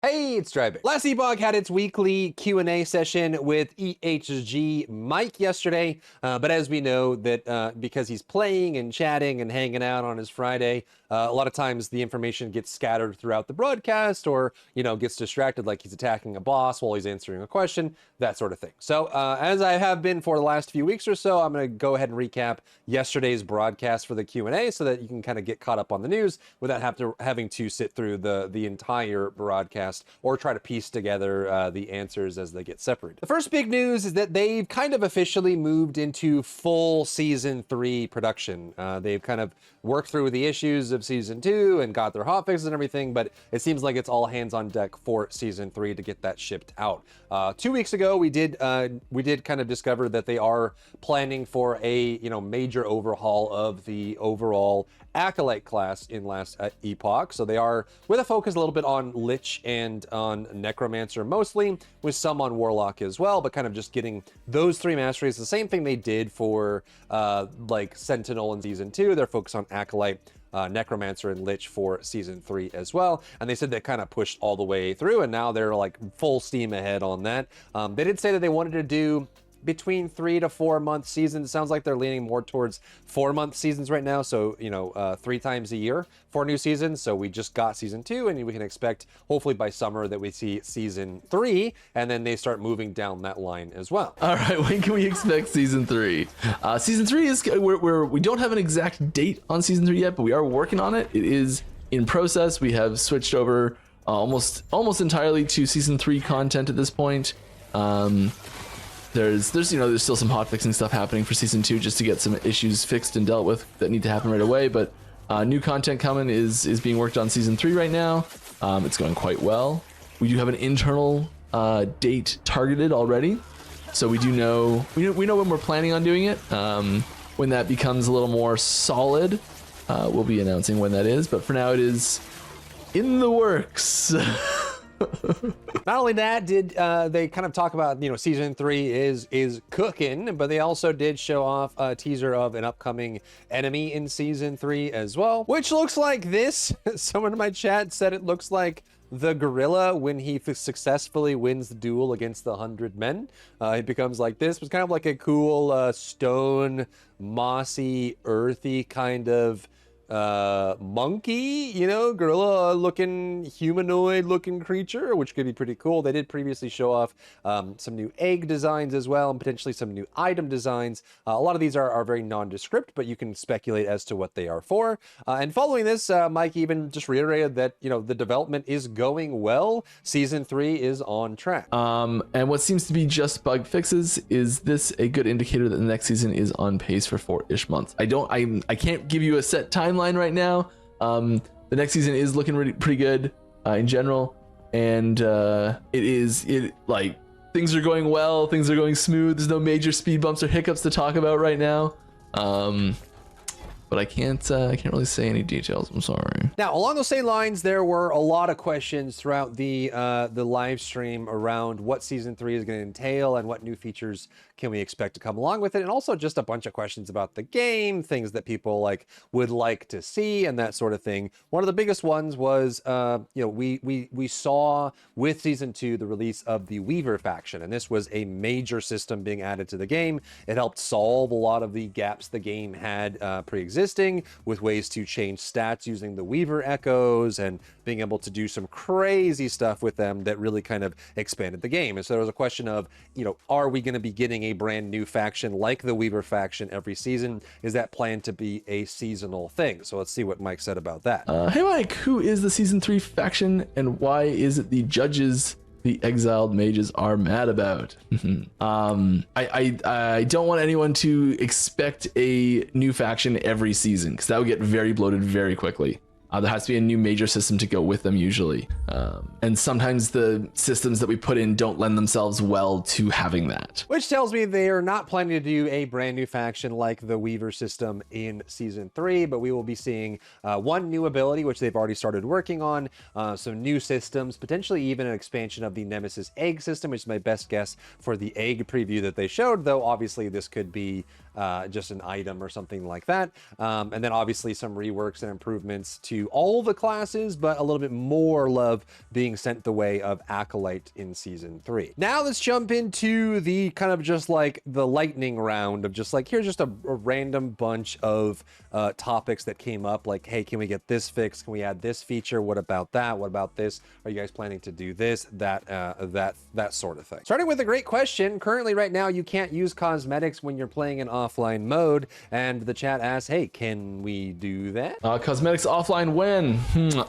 Hey, it's Drybear. Last Epoch had its weekly Q&A session with EHG Mike yesterday, but as we know that because he's playing and chatting and hanging out on his Friday, a lot of times the information gets scattered throughout the broadcast or, gets distracted like he's attacking a boss while he's answering a question, that sort of thing. So as I have been for the last few weeks or so, I'm going to go ahead and recap yesterday's broadcast for the Q&A so that you can kind of get caught up on the news without having to sit through the entire broadcast or try to piece together the answers as they get separated. The first big news is that they've kind of officially moved into full season 3 production. They've kind of worked through the issues of season 2 and got their hotfixes and everything, but it seems like it's all hands on deck for season 3 to get that shipped out. 2 weeks ago, we did kind of discover that they are planning for a major overhaul of the overall Acolyte class in last Epoch. So they are with a focus a little bit on Lich and on Necromancer mostly, with some on Warlock as well, but kind of just getting those 3 masteries. The same thing they did for like Sentinel in season 2. They're focused on Acolyte, Necromancer, and Lich for season 3 as well. And they said they kind of pushed all the way through, and now they're like full steam ahead on that. They did say that they wanted to do between 3 to 4 month seasons. It sounds like they're leaning more towards 4-month seasons right now. So, 3 times a year for new seasons. So we just got season 2, and we can expect hopefully by summer that we see season 3, and then they start moving down that line as well. All right, when can we expect season 3? Season 3 is we don't have an exact date on season 3 yet, but we are working on it. It is in process. We have switched over almost entirely to season 3 content at this point. There's still some hot fixing stuff happening for season 2 just to get some issues fixed and dealt with that need to happen right away. But new content coming is being worked on season 3 right now. It's going quite well. We do have an internal date targeted already, so we know when we're planning on doing it. When that becomes a little more solid, we'll be announcing when that is. But for now, it is in the works. Not only that, did they kind of talk about, season 3 is cooking, but they also did show off a teaser of an upcoming enemy in season 3 as well, which looks like this. Someone in my chat said it looks like the gorilla when he successfully wins the duel against the 100 men. It becomes like this. It was kind of like a cool stone, mossy, earthy kind of monkey, gorilla looking, humanoid looking creature, which could be pretty cool. They did previously show off some new egg designs as well, and potentially some new item designs. A lot of these are very nondescript, but you can speculate as to what they are for. And following this, Mike even just reiterated that, the development is going well. Season 3 is on track. And what seems to be just bug fixes, is this a good indicator that the next season is on pace for 4-ish months? I can't give you a set timeline right now. The next season is looking pretty good in general, and things are going well, things are going smooth. There's no major speed bumps or hiccups to talk about right now. But I can't really say any details. I'm sorry. Now, along those same lines, there were a lot of questions throughout the live stream around what season 3 is going to entail and what new features can we expect to come along with it, and also just a bunch of questions about the game, things that people would like to see, and that sort of thing. One of the biggest ones was, we saw with season 2 the release of the Weaver faction, and this was a major system being added to the game. It helped solve a lot of the gaps the game had pre-existing, with ways to change stats using the Weaver echoes and being able to do some crazy stuff with them that really kind of expanded the game. And so there was a question of, are we going to be getting a brand new faction like the Weaver faction every season? Is that planned to be a seasonal thing? So let's see what Mike said about that. Hey Mike, who is the season 3 faction, and why is it the judges the exiled mages are mad about? I don't want anyone to expect a new faction every season, because that would get very bloated very quickly. There has to be a new major system to go with them usually. And sometimes the systems that we put in don't lend themselves well to having that. Which tells me they are not planning to do a brand new faction like the Weaver system in season 3, but we will be seeing one new ability, which they've already started working on, some new systems, potentially even an expansion of the Nemesis egg system, which is my best guess for the egg preview that they showed, though obviously this could be just an item or something like that. And then obviously some reworks and improvements to all the classes, but a little bit more love being sent the way of Acolyte in Season 3. Now let's jump into the kind of just like the lightning round of just like, here's just a random bunch of topics that came up, like, hey, can we get this fixed? Can we add this feature? What about that? What about this? Are you guys planning to do this, that sort of thing? Starting with a great question. Currently right now, you can't use cosmetics when you're playing in offline mode, and the chat asks, hey, can we do that? Cosmetics offline when?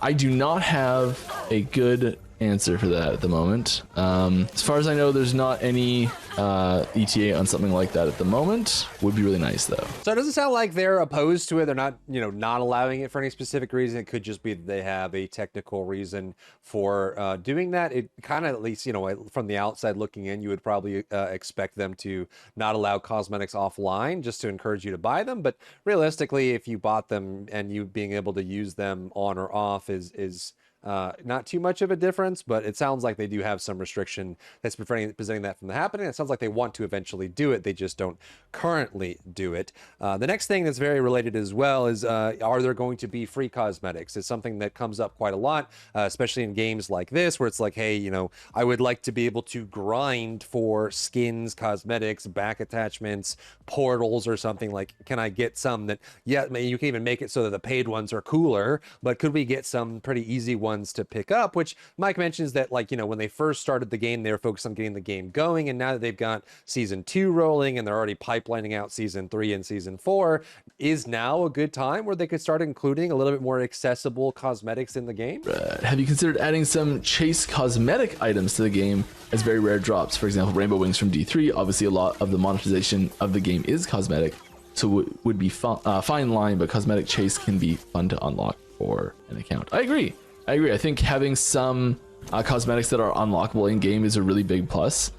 I do not have a good answer for that at the moment. As far as I know, there's not any ETA on something like that at the moment. Would be really nice though. So it doesn't sound like they're opposed to it. They're not, not allowing it for any specific reason. It could just be that they have a technical reason for doing that. It kind of, at least, from the outside looking in, you would probably expect them to not allow cosmetics offline just to encourage you to buy them. But realistically, if you bought them and you being able to use them on or off is not too much of a difference, but it sounds like they do have some restriction that's preventing that from happening. It sounds like they want to eventually do it. They just don't currently do it. The next thing that's very related as well is, are there going to be free cosmetics? It's something that comes up quite a lot, especially in games like this, where it's like, hey, I would like to be able to grind for skins, cosmetics, back attachments, portals, or something. Like, can I get some that, yeah, you can even make it so that the paid ones are cooler, but could we get some pretty easy ones to pick up? Which Mike mentions that, like, when they first started the game, they were focused on getting the game going, and now that they've got season 2 rolling and they're already pipelining out season 3 and season 4, is now a good time where they could start including a little bit more accessible cosmetics in the game? Have you considered adding some chase cosmetic items to the game as very rare drops? For example, rainbow wings from D3. Obviously, a lot of the monetization of the game is cosmetic, so it would be fine line, but cosmetic chase can be fun to unlock for an account. I agree. I think having some cosmetics that are unlockable in game is a really big plus,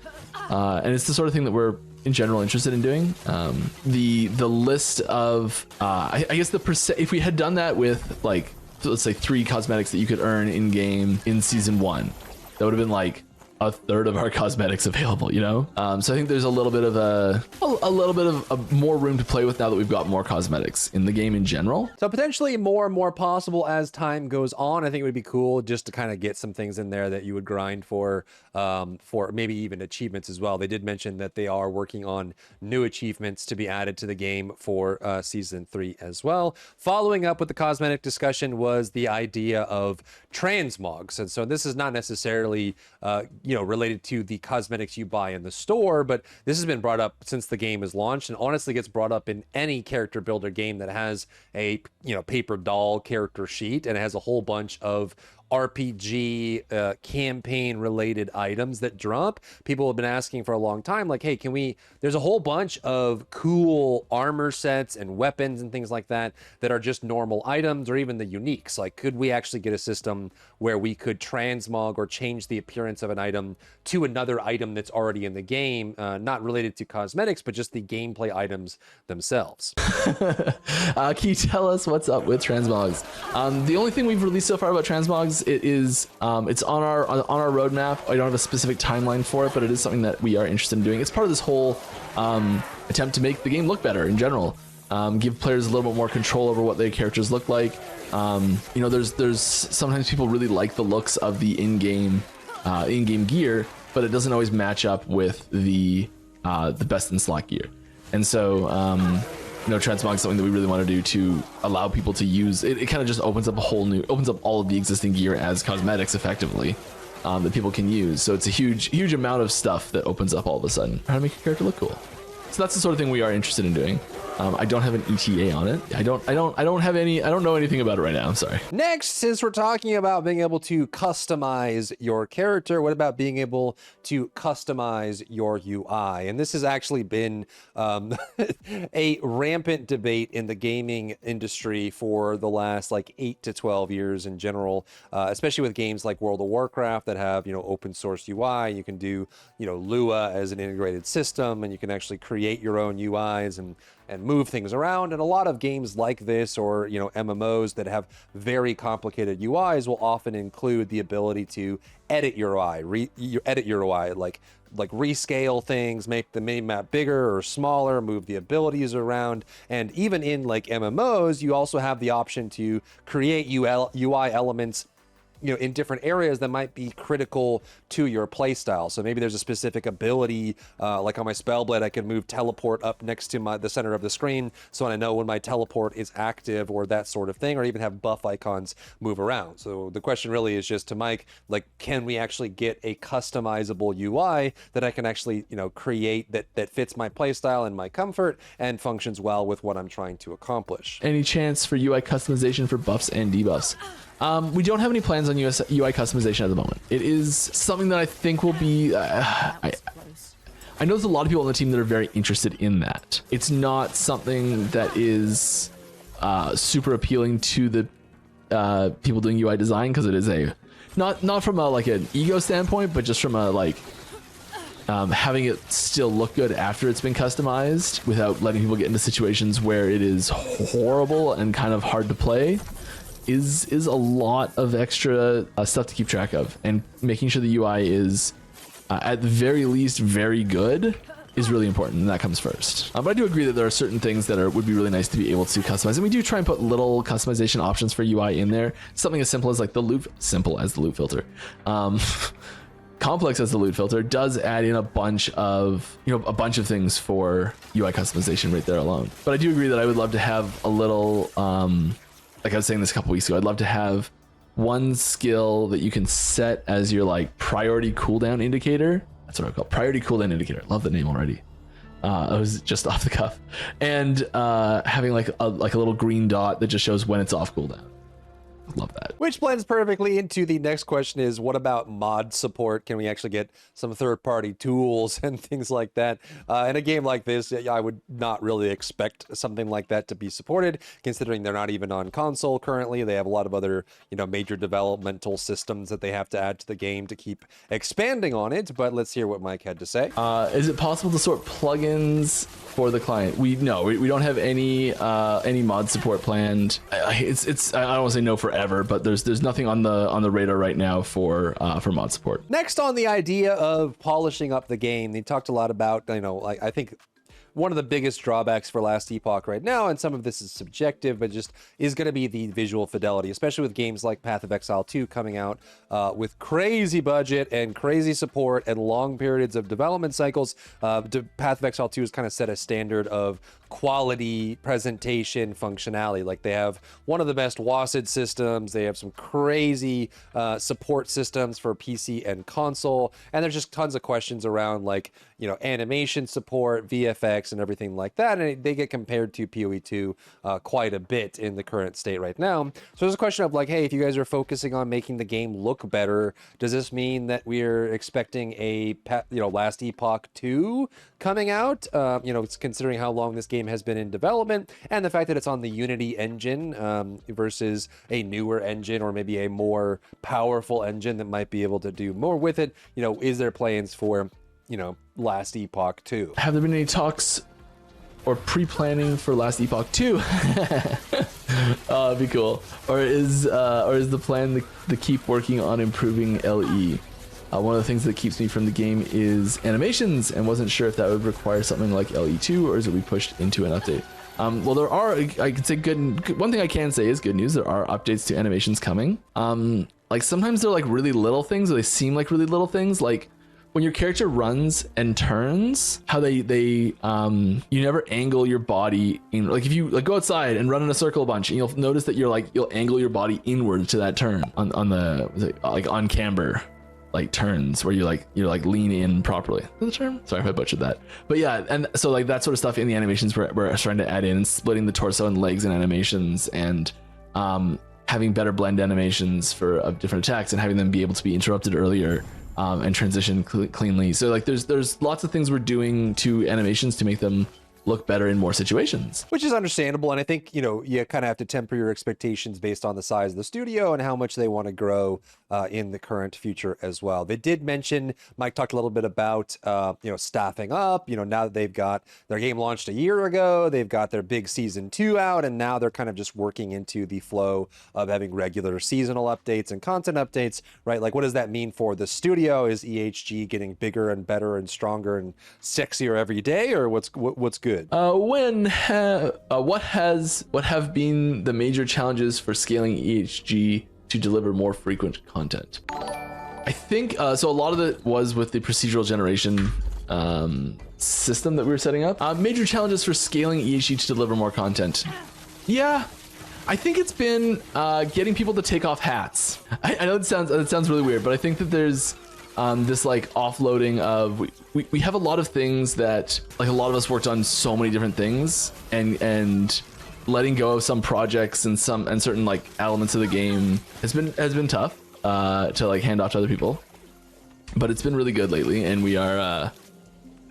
and it's the sort of thing that we're in general interested in doing. The list of I guess the if we had done that with, like, let's say 3 cosmetics that you could earn in game in season 1, that would have been like a third of our cosmetics available, so I think there's a little bit of a more room to play with now that we've got more cosmetics in the game in general. So potentially more and more possible as time goes on. I think it would be cool just to kind of get some things in there that you would grind for maybe even achievements as well. They did mention that they are working on new achievements to be added to the game for season 3 as well. Following up with the cosmetic discussion was the idea of transmogs, and so this is not necessarily related to the cosmetics you buy in the store, but this has been brought up since the game is launched, and honestly gets brought up in any character builder game that has a paper doll character sheet and it has a whole bunch of RPG campaign related items that drop. People have been asking for a long time, like, hey, there's a whole bunch of cool armor sets and weapons and things like that that are just normal items, or even the uniques. Like, could we actually get a system where we could transmog or change the appearance of an item to another item that's already in the game, not related to cosmetics, but just the gameplay items themselves? Can you tell us what's up with transmogs? The only thing we've released so far about transmogs, it's on our roadmap. I don't have a specific timeline for it, but it is something that we are interested in doing. It's part of this whole attempt to make the game look better in general. Give players a little bit more control over what their characters look like. There's sometimes people really like the looks of the in-game gear, but it doesn't always match up with the best in slot gear. And so transmog is something that we really want to do to allow people to use it. It kind of just opens up all of the existing gear as cosmetics effectively, that people can use. So it's a huge amount of stuff that opens up all of a sudden. How to make your character look cool. So that's the sort of thing we are interested in doing. I don't have an ETA on it. I don't know anything about it right now. I'm sorry. Next, since we're talking about being able to customize your character, what about being able to customize your UI? And this has actually been a rampant debate in the gaming industry for the last 8 to 12 years in general, especially with games like World of Warcraft that have open source UI. You can do Lua as an integrated system, and you can actually create your own UIs and and move things around. And a lot of games like this, or MMOs that have very complicated UIs, will often include the ability to edit your UI, edit your UI, like rescale things, make the main map bigger or smaller, move the abilities around. And even in like MMOs, you also have the option to create UI elements in different areas that might be critical to your playstyle. So maybe there's a specific ability, like on my Spellblade, I can move teleport up next to the center of the screen, so I know when my teleport is active, or that sort of thing, or even have buff icons move around. So the question really is just to Mike, like, can we actually get a customizable UI that I can actually, create that fits my playstyle and my comfort and functions well with what I'm trying to accomplish? Any chance for UI customization for buffs and debuffs? We don't have any plans on UI customization at the moment. It is something that I think will be... I know there's a lot of people on the team that are very interested in that. It's not something that is super appealing to the people doing UI design, because it is not from like an ego standpoint, but just from a having it still look good after it's been customized without letting people get into situations where it is horrible and kind of hard to play. Is a lot of extra stuff to keep track of, and making sure the UI is at the very least very good is really important, and that comes first. But I do agree that there are certain things that would be really nice to be able to customize, and we do try and put little customization options for UI in there. Something as simple as like the loot filter. Complex as the loot filter does add in a bunch of things for UI customization right there alone. But I do agree that I would love to have a little like I was saying this a couple weeks ago, I'd love to have one skill that you can set as your like priority cooldown indicator. That's what I call it, priority cooldown indicator. Love the name already. I was just off the cuff. And having like a little green dot that just shows when it's off cooldown. Love that. Which blends perfectly into the next question is, what about mod support? Can we actually get some third-party tools and things like that? In a game like this, I would not really expect something like that to be supported, considering they're not even on console currently. They have a lot of other, major developmental systems that they have to add to the game to keep expanding on it. But let's hear what Mike had to say. Is it possible to sort plugins for the client? We don't have any mod support planned. It's I don't want to say no forever, but there's nothing on the radar right now for mod support. Next, on the idea of polishing up the game, they talked a lot about, I think one of the biggest drawbacks for Last Epoch right now, and some of this is subjective, but just is going to be the visual fidelity, especially with games like Path of Exile 2 coming out with crazy budget and crazy support and long periods of development cycles. Path of Exile 2 has kind of set a standard of quality presentation functionality. Like, they have one of the best WASD systems, they have some crazy support systems for PC and console, and there's just tons of questions around animation support, VFX, and everything like that, and they get compared to PoE2 quite a bit in the current state right now. So there's a question of hey, if you guys are focusing on making the game look better, does this mean that we're expecting a Last Epoch 2 coming out? It's considering how long this game has been in development, and the fact that it's on the Unity engine versus a newer engine, or maybe a more powerful engine that might be able to do more with it. Is there plans for Last Epoch 2? Have there been any talks or pre-planning for Last Epoch 2? It'd be cool. Or is the plan to keep working on improving LE? One of the things that keeps me from the game is animations, and wasn't sure if that would require something like LE2, or is it be pushed into an update? Well, there are, I could say one thing I can say is good news. There are updates to animations coming. Sometimes they're really little things, or they seem like really little things. Like when your character runs and turns, how you never angle your body in. Like if you go outside and run in a circle a bunch, and you'll notice that you'll angle your body inward to that turn on the on camber. Turns where you lean in properly. Is that the term? Sorry if I butchered that. But yeah, and so that sort of stuff in the animations we're trying to add in, splitting the torso and legs in animations, and having better blend animations for different attacks, and having them be able to be interrupted earlier and transition cleanly. So there's lots of things we're doing to animations to make them look better in more situations. Which is understandable. And I think, you kind of have to temper your expectations based on the size of the studio and how much they want to grow in the current future as well. They did mention, Mike talked a little bit about, staffing up, now that they've got their game launched a year ago, they've got their big season 2 out, and now they're kind of just working into the flow of having regular seasonal updates and content updates, right? Like, what does that mean for the studio? Is EHG getting bigger and better and stronger and sexier every day, or what's good? What have been the major challenges for scaling EHG to deliver more frequent content? I think so. A lot of it was with the procedural generation system that we were setting up. Major challenges for scaling EHG to deliver more content. Yeah, I think it's been getting people to take off hats. I know it sounds really weird, but I think that there's this like offloading of we have a lot of things that, like, a lot of us worked on so many different things, and letting go of some projects and certain like elements of the game has been tough to like hand off to other people, but it's been really good lately, and we are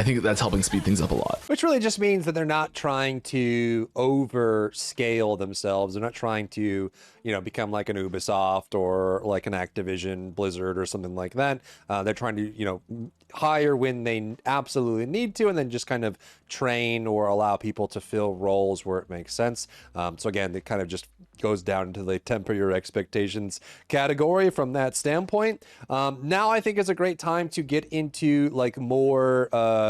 I think that's helping speed things up a lot. Which really just means that they're not trying to overscale themselves. They're not trying to, become like an Ubisoft or like an Activision Blizzard or something like that. They're trying to, hire when they absolutely need to, and then just kind of train or allow people to fill roles where it makes sense. So again, it kind of just goes down into the temper your expectations category from that standpoint. Now I think it's a great time to get into like more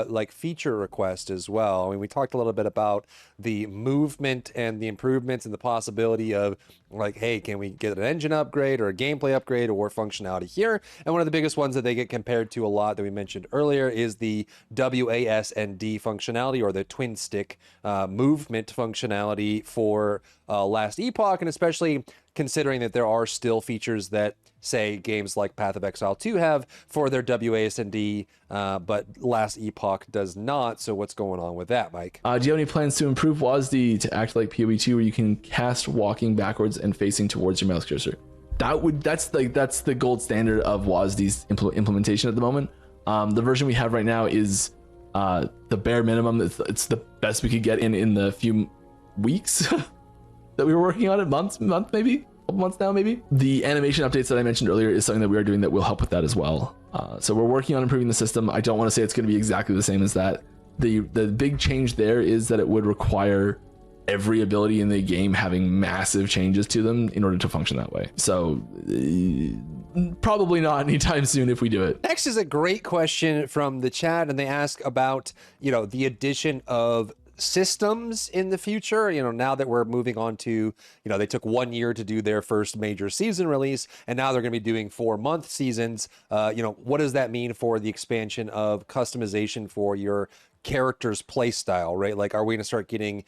like feature requests as well. I mean, we talked a little bit about the movement and the improvements and the possibility of like, hey, can we get an engine upgrade or a gameplay upgrade or functionality here? And one of the biggest ones that they get compared to a lot that we mentioned earlier is the WASD functionality, or the twin stick movement functionality for last Epoch, and especially considering that there are still features that, say, games like Path of Exile 2 have for their WASD, but last Epoch does not. So what's going on with that, Mike? Do you have any plans to improve WASD to act like PoE2, where you can cast walking backwards and facing towards your mouse cursor? That's the gold standard of WASD's implementation at the moment. The version we have right now is the bare minimum. It's the best we could get in the few weeks that we were working on it, month maybe, a couple months now maybe. The animation updates that I mentioned earlier is something that we are doing that will help with that as well. So we're working on improving the system. I don't want to say it's going to be exactly the same as that. The big change there is that it would require every ability in the game having massive changes to them in order to function that way. So probably not anytime soon if we do it. Next is a great question from the chat, and they ask about, the addition of systems in the future. Now that we're moving on to, they took 1 year to do their first major season release, and now they're going to be doing 4-month seasons. What does that mean for the expansion of customization for your character's playstyle, right? Like, are we going to start getting,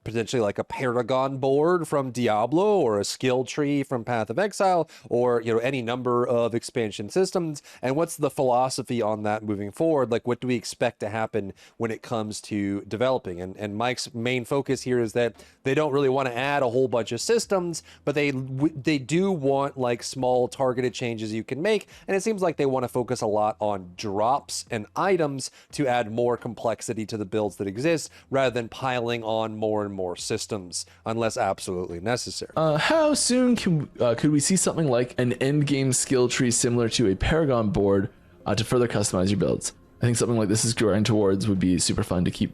potentially like a Paragon board from Diablo, or a skill tree from Path of Exile, or, any number of expansion systems? And what's the philosophy on that moving forward? Like, what do we expect to happen when it comes to developing? And Mike's main focus here is that they don't really want to add a whole bunch of systems, but they do want like small targeted changes you can make. And it seems like they want to focus a lot on drops and items to add more complexity to the builds that exist, rather than piling on more and more systems unless absolutely necessary. How soon could we see something like an endgame skill tree similar to a Paragon board to further customize your builds? I think something like this is growing towards would be super fun to keep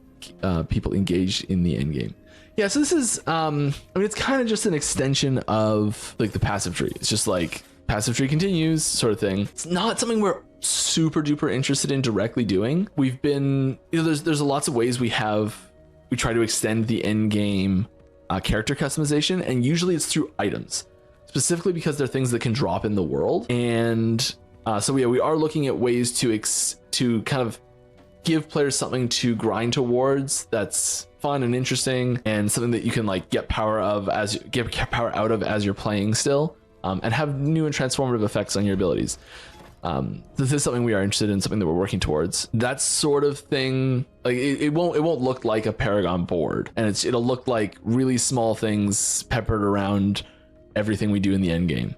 people engaged in the endgame. Yeah, so this is, it's kind of just an extension of like the passive tree. It's just like passive tree continues sort of thing. It's not something we're super duper interested in directly doing. We've been, there's lots of ways we try to extend the end game character customization, and usually it's through items, specifically because they're things that can drop in the world. And so we are looking at ways to kind of give players something to grind towards that's fun and interesting, and something that you can like get power out of as you're playing still, and have new and transformative effects on your abilities. This is something we are interested in, something that we're working towards. That sort of thing, like it won't look like a Paragon board, and it'll look like really small things peppered around everything we do in the end game.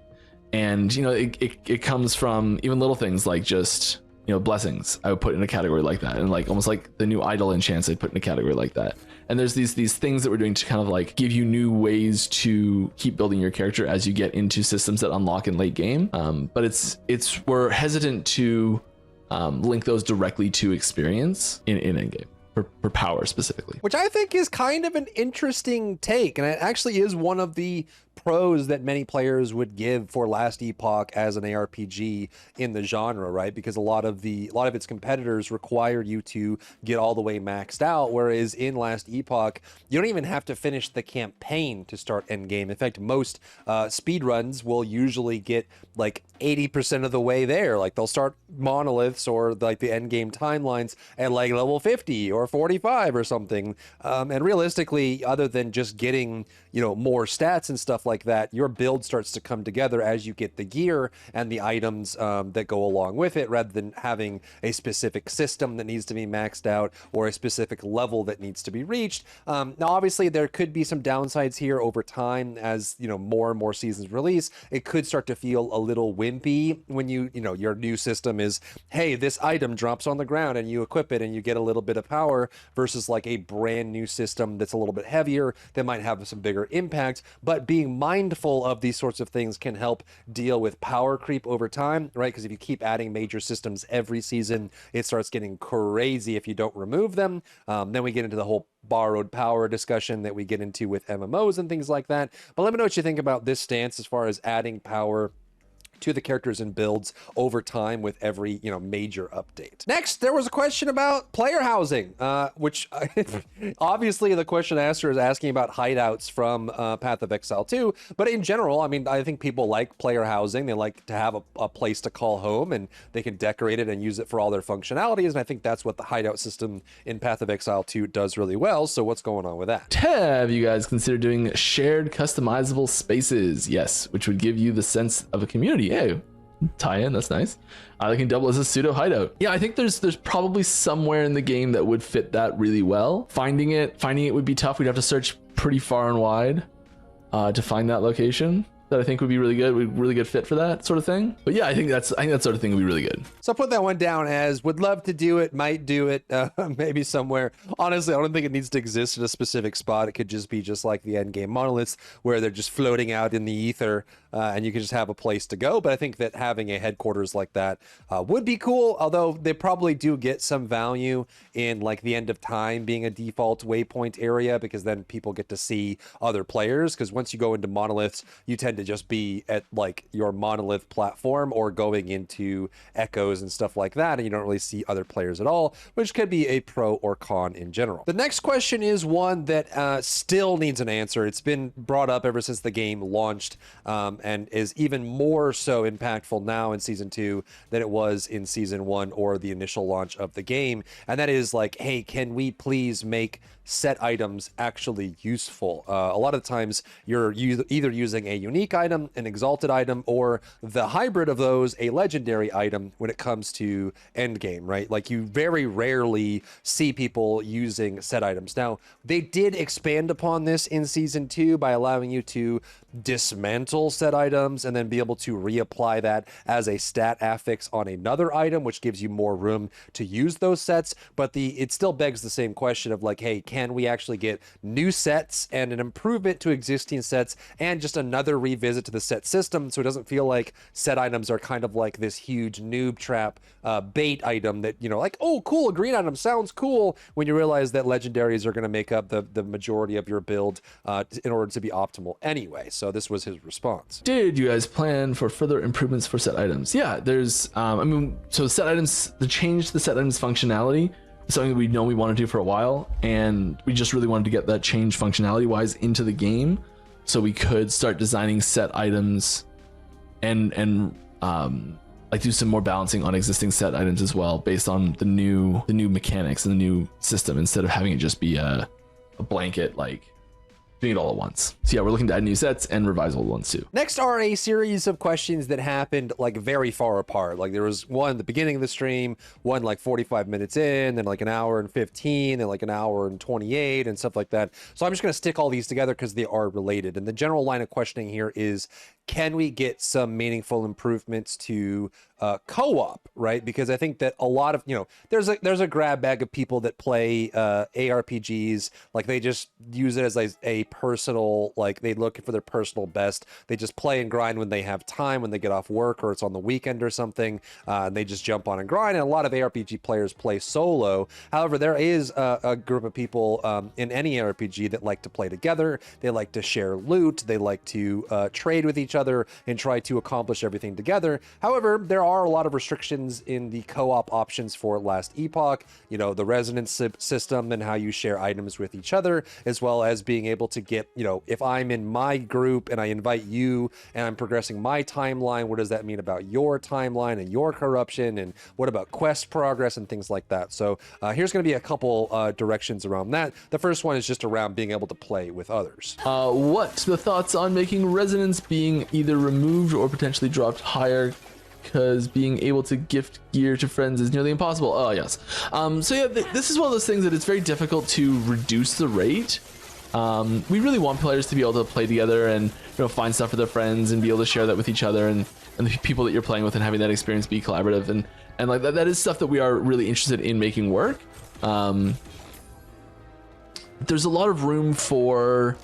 And it comes from even little things like just blessings I would put in a category like that, and like almost like the new idol enchants I'd put in a category like that. And there's these things that we're doing to kind of like give you new ways to keep building your character as you get into systems that unlock in late game. But we're hesitant to link those directly to experience in endgame for power specifically. Which I think is kind of an interesting take, and it actually is one of the pros that many players would give for Last Epoch as an ARPG in the genre, right? Because a lot of its competitors required you to get all the way maxed out, whereas in Last Epoch you don't even have to finish the campaign to start endgame. In fact, most speedruns will usually get like 80% of the way there. Like they'll start monoliths or like the endgame timelines at like level 50 or 45 or something. And realistically, other than just getting more stats and stuff like that, your build starts to come together as you get the gear and the items that go along with it, rather than having a specific system that needs to be maxed out or a specific level that needs to be reached. Now, obviously, there could be some downsides here over time as more and more seasons release. It could start to feel a little wimpy when your new system is, hey, this item drops on the ground and you equip it and you get a little bit of power, versus like a brand new system that's a little bit heavier that might have some bigger impact. But being mindful of these sorts of things can help deal with power creep over time, right? Because if you keep adding major systems every season, it starts getting crazy if you don't remove them. Then we get into the whole borrowed power discussion that we get into with MMOs and things like that. But let me know what you think about this stance as far as adding power to the characters and builds over time with every major update. Next, there was a question about player housing, which obviously the question asker is asking about hideouts from Path of Exile 2, but in general, I mean, I think people like player housing. They like to have a place to call home, and they can decorate it and use it for all their functionalities, and I think that's what the hideout system in Path of Exile 2 does really well. So what's going on with that? Have you guys considered doing shared customizable spaces? Yes, which would give you the sense of a community. Yeah, tie in, that's nice. They can double as a pseudo hideout. Yeah, I think there's probably somewhere in the game that would fit that really well. Finding it would be tough. We'd have to search pretty far and wide to find that location. That I think would be really good fit for that sort of thing. But yeah, I think that sort of thing would be really good. So I put that one down as would love to do it, might do it, maybe somewhere. Honestly, I don't think it needs to exist in a specific spot. It could just be just like the endgame monoliths where they're just floating out in the ether, and you can just have a place to go. But I think that having a headquarters like that would be cool, although they probably do get some value in like the end of time being a default waypoint area, because then people get to see other players. Because once you go into monoliths, you tend to just be at like your monolith platform or going into echoes and stuff like that, and you don't really see other players at all, which could be a pro or con in general. The next question is one that still needs an answer. It's been brought up ever since the game launched, and is even more so impactful now in season 2 than it was in season 1 or the initial launch of the game, and that is like, hey, can we please make set items actually useful? A lot of the times you're either using a unique item, an exalted item, or the hybrid of those, a legendary item, when it comes to endgame, right? Like you very rarely see people using set items. Now, they did expand upon this in season 2 by allowing you to dismantle set items and then be able to reapply that as a stat affix on another item, which gives you more room to use those sets. But it still begs the same question of like, hey, can we actually get new sets and an improvement to existing sets and just another revisit to the set system, so it doesn't feel like set items are kind of like this huge noob trap bait item that, like, oh cool, a green item sounds cool, when you realize that legendaries are going to make up the majority of your build in order to be optimal anyway. So this was his response. Did you guys plan for further improvements for set items? Yeah, there's so set items, the change to the set items functionality is something we know we want to do for a while, and we just really wanted to get that change functionality wise into the game so we could start designing set items and like do some more balancing on existing set items as well, based on the new mechanics and the new system, instead of having it just be a blanket like doing it all at once. So yeah, we're looking to add new sets and revise old ones too. Next are a series of questions that happened like very far apart. Like there was one at the beginning of the stream, one like 45 minutes in, then like an hour and 15, then like an hour and 28 and stuff like that. So I'm just going to stick all these together because they are related. And the general line of questioning here is, can we get some meaningful improvements to co-op, right? Because I think that a lot of, there's a grab bag of people that play ARPGs, like they just use it as a personal, like they look for their personal best. They just play and grind when they have time, when they get off work or it's on the weekend or something, and they just jump on and grind. And a lot of ARPG players play solo. However, there is a group of people in any RPG that like to play together. They like to share loot. They like to trade with each other and try to accomplish everything together. However, there are a lot of restrictions in the co-op options for Last Epoch, the resonance system and how you share items with each other, as well as being able to get, if I'm in my group and I invite you and I'm progressing my timeline, what does that mean about your timeline and your corruption, and what about quest progress and things like that. So here's going to be a couple directions around that. The first one is just around being able to play with others. What's the thoughts on making resonance being either removed or potentially dropped higher, because being able to gift gear to friends is nearly impossible? Oh yes. So yeah, this is one of those things that it's very difficult to reduce the rate. We really want players to be able to play together and find stuff for their friends and be able to share that with each other and the people that you're playing with, and having that experience be collaborative, and like that is stuff that we are really interested in making work. There's a lot of room for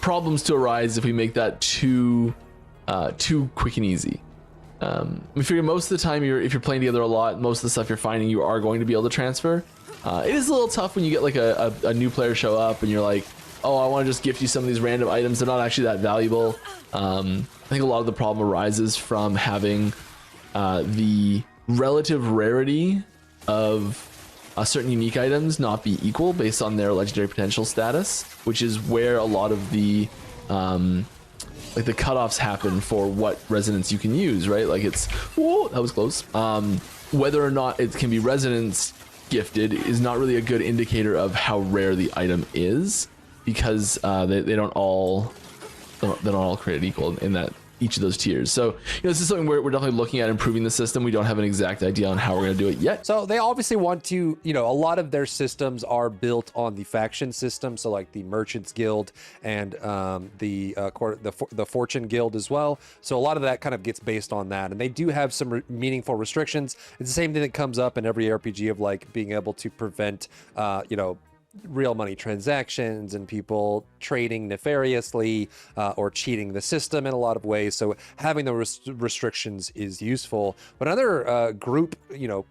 problems to arise if we make that too quick and easy. We figure most of the time, if you're playing together a lot, most of the stuff you're finding you are going to be able to transfer. It is a little tough when you get like a new player show up and you're like, oh, I want to just gift you some of these random items. They're not actually that valuable. I think a lot of the problem arises from having the relative rarity of certain unique items not be equal based on their legendary potential status, which is where a lot of the like the cutoffs happen for what resonance you can use, right? Like it's, whoa, that was close. Whether or not it can be resonance gifted is not really a good indicator of how rare the item is, because they don't all create equal in that each of those tiers. So this is something we're definitely looking at improving the system. We don't have an exact idea on how we're going to do it yet. So they obviously want to, a lot of their systems are built on the faction system. So like the Merchants Guild and the Fortune Guild as well. So a lot of that kind of gets based on that. And they do have some meaningful restrictions. It's the same thing that comes up in every RPG of like being able to prevent, real money transactions and people trading nefariously or cheating the system in a lot of ways. So having the restrictions is useful. But another group,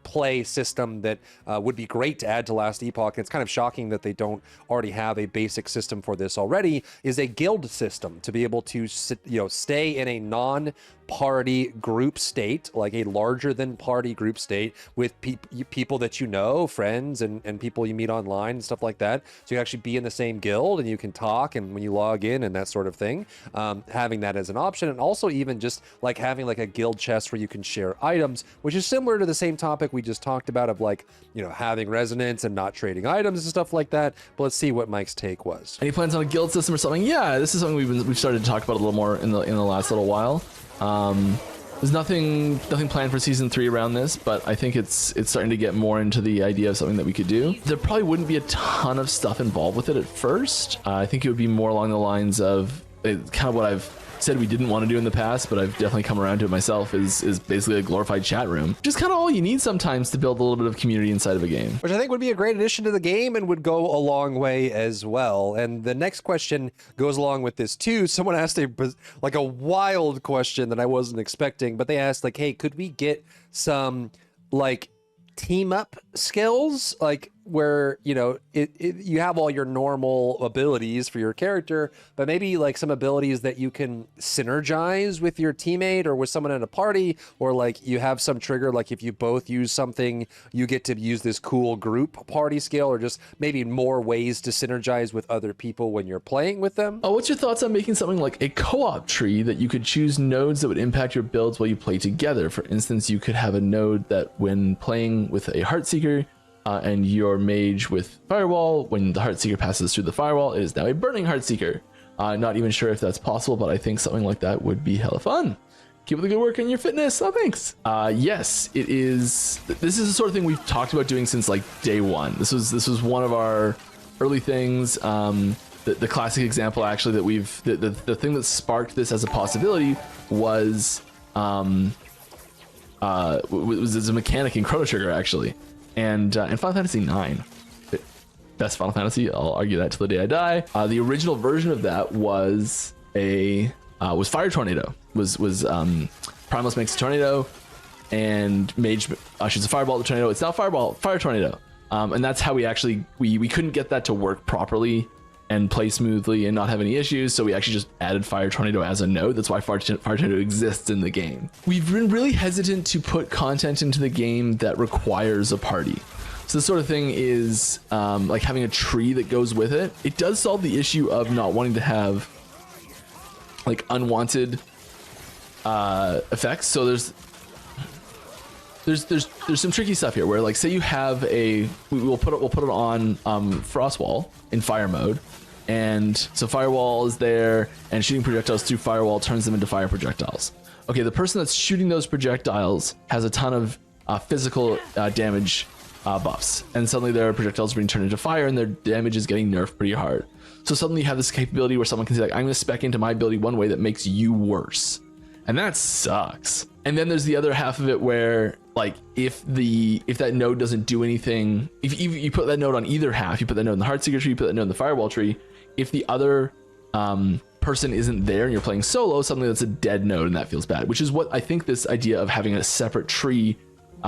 play system that would be great to add to Last Epoch, and it's kind of shocking that they don't already have a basic system for this already, is a guild system to be able to stay in a non-party group state, like a larger than party group state with people that friends and people you meet online and stuff like that. So you actually be in the same guild and you can talk, and when you log in and that sort of thing, having that as an option. And also even just like having like a guild chest where you can share items, which is similar to the same topic we just talked about of like, having resonance and not trading items and stuff like that. But let's see what Mike's take was. Any plans on a guild system or something? Yeah, this is something we've started to talk about a little more in the last little while. There's nothing planned for season 3 around this, but I think it's starting to get more into the idea of something that we could do. There probably wouldn't be a ton of stuff involved with it at first. I think it would be more along the lines of kind of what I've said we didn't want to do in the past, but I've definitely come around to it myself, is basically a glorified chat room. Just kind of all you need sometimes to build a little bit of community inside of a game. Which I think would be a great addition to the game and would go a long way as well. And the next question goes along with this too. Someone asked a wild question that I wasn't expecting, but they asked like, hey, could we get some like team up skills, like where you have all your normal abilities for your character, but maybe like some abilities that you can synergize with your teammate or with someone in a party, or like you have some trigger, like if you both use something you get to use this cool group party skill, or just maybe more ways to synergize with other people when you're playing with them. What's your thoughts on making something like a co-op tree that you could choose nodes that would impact your builds while you play together? For instance, you could have a node that when playing with a Heartseeker, and your mage with firewall, when the Heartseeker passes through the firewall, it is now a burning Heartseeker. Not even sure if that's possible, but I think something like that would be hella fun. Keep up the good work on your fitness. Oh, thanks. Yes, it is. This is the sort of thing we've talked about doing since like day one. This was one of our early things. The classic example, actually, that the thing that sparked this as a possibility was as a mechanic in Chrono Trigger, actually, and Final Fantasy IX. Best Final Fantasy, I'll argue that till the day I die. The original version of that was Fire Tornado. Was Primalist makes a tornado, and Mage shoots a fireball at the tornado. It's now Fire Tornado, and that's how we couldn't get that to work properly and play smoothly and not have any issues, so we actually just added Fire Tornado as a node. That's why Fire Tornado exists in the game. We've been really hesitant to put content into the game that requires a party. So this sort of thing is like having a tree that goes with it. It does solve the issue of not wanting to have like unwanted effects. So there's some tricky stuff here where, like, say you have we'll put it on Frostwall in fire mode, and so firewall is there, and shooting projectiles through firewall turns them into fire projectiles. Okay, the person that's shooting those projectiles has a ton of physical damage buffs, and suddenly their projectiles are being turned into fire, and their damage is getting nerfed pretty hard. So suddenly you have this capability where someone can say, like, I'm going to spec into my ability one way that makes you worse. And that sucks. And then there's the other half of it where, like, if that node doesn't do anything, if you put that node on either half, you put that node in the Heartseeker tree, you put that node in the Firewall tree, if the other person isn't there and you're playing solo, suddenly that's a dead node, and that feels bad, which is what I think this idea of having a separate tree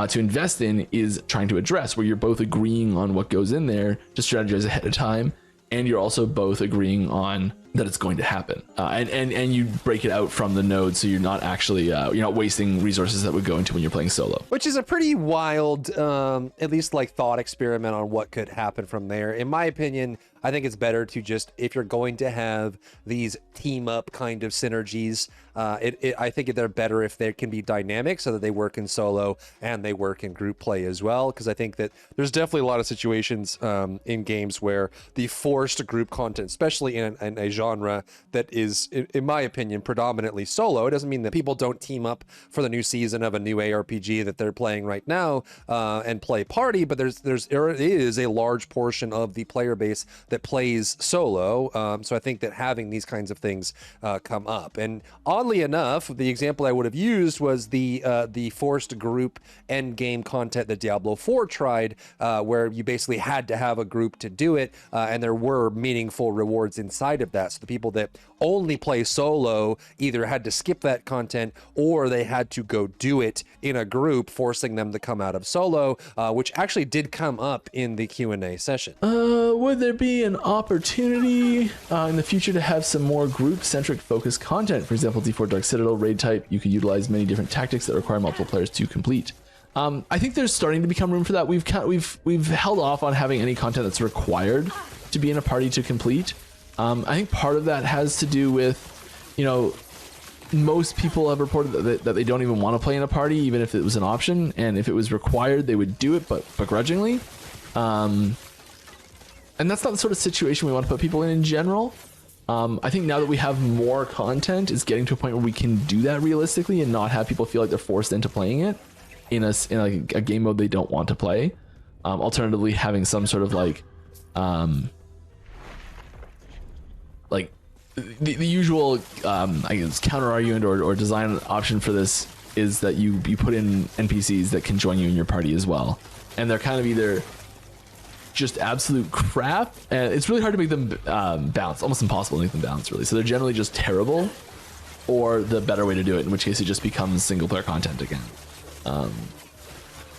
to invest in is trying to address, where you're both agreeing on what goes in there to strategize ahead of time, and you're also both agreeing on that it's going to happen, and you break it out from the node, so you're not actually you're not wasting resources that would go into when you're playing solo. Which is a pretty wild, at least like thought experiment on what could happen from there. In my opinion, I think it's better to just, if you're going to have these team up kind of synergies, I think they're better if they can be dynamic so that they work in solo and they work in group play as well. Because I think that there's definitely a lot of situations in games where the forced group content, especially in a genre that is, in my opinion, predominantly solo. It doesn't mean that people don't team up for the new season of a new ARPG that they're playing right now and play party, but there is a large portion of the player base that plays solo. So I think that having these kinds of things come up. And oddly enough, the example I would have used was the forced group end game content that Diablo 4 tried, where you basically had to have a group to do it, and there were meaningful rewards inside of that. So the people that only play solo either had to skip that content or they had to go do it in a group, forcing them to come out of solo, which actually did come up in the Q&A session. Would there be an opportunity in the future to have some more group-centric focused content? For example, D4 Dark Citadel raid type, you could utilize many different tactics that require multiple players to complete. I think there's starting to become room for that. We've held off on having any content that's required to be in a party to complete. I think part of that has to do with, you know, most people have reported that they don't even want to play in a party, even if it was an option, and if it was required, they would do it, but begrudgingly. And that's not the sort of situation we want to put people in general. I think now that we have more content, it's getting to a point where we can do that realistically and not have people feel like they're forced into playing it in like a game mode they don't want to play. Alternatively, having some sort of like the usual I guess counter argument or design option for this is that you put in NPCs that can join you in your party as well, and they're kind of either just absolute crap, and it's really hard to make them bounce, almost impossible to make them bounce, really. So they're generally just terrible, or the better way to do it, in which case it just becomes single player content again.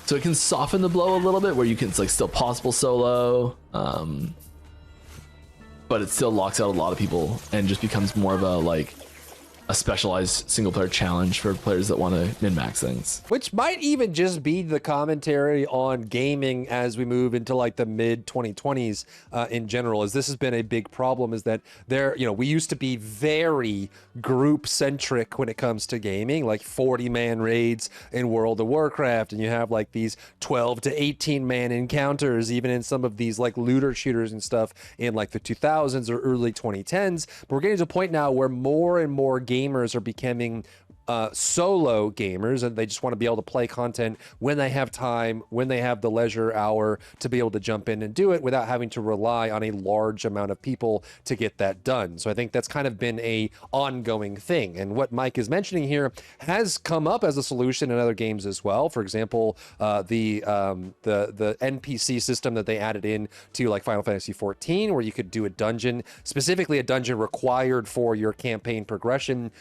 So it can soften the blow a little bit, where it's like still possible solo, but it still locks out a lot of people and just becomes more of a like a specialized single player challenge for players that want to min-max things. Which might even just be the commentary on gaming as we move into like the mid 2020s in general, as this has been a big problem, is that we used to be very group centric when it comes to gaming, like 40-man raids in World of Warcraft, and you have like these 12 to 18-man encounters, even in some of these like looter shooters and stuff in like the 2000s or early 2010s. But we're getting to a point now where more and more gamers are becoming solo gamers, and they just want to be able to play content when they have time, when they have the leisure hour to be able to jump in and do it without having to rely on a large amount of people to get that done. So I think that's kind of been a ongoing thing. And what Mike is mentioning here has come up as a solution in other games as well. For example, the NPC system that they added in to like Final Fantasy XIV, where you could do a dungeon, specifically a dungeon required for your campaign progression,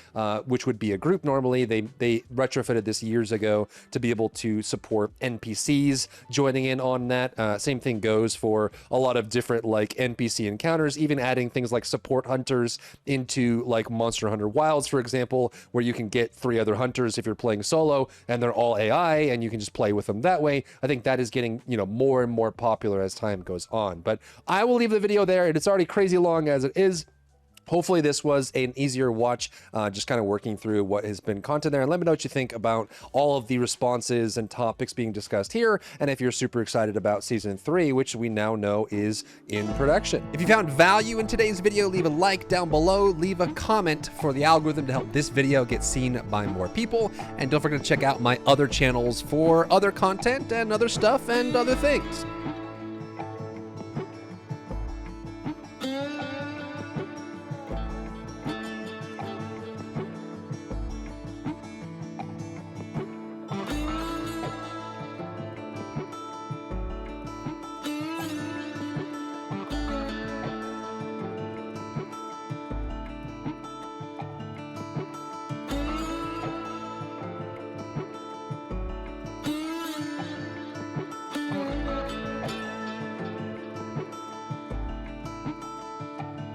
which would be a group normally. They retrofitted this years ago to be able to support NPCs joining in on that. Same thing goes for a lot of different like NPC encounters, even adding things like support hunters into like Monster Hunter Wilds, for example, where you can get 3 other hunters if you're playing solo and they're all AI and you can just play with them that way. I think that is getting, more and more popular as time goes on. But I will leave the video there. It's already crazy long as it is. Hopefully this was an easier watch, just kind of working through what has been content there. And let me know what you think about all of the responses and topics being discussed here, and if you're super excited about Season 3, which we now know is in production. If you found value in today's video, leave a like down below, leave a comment for the algorithm to help this video get seen by more people, and don't forget to check out my other channels for other content and other stuff and other things.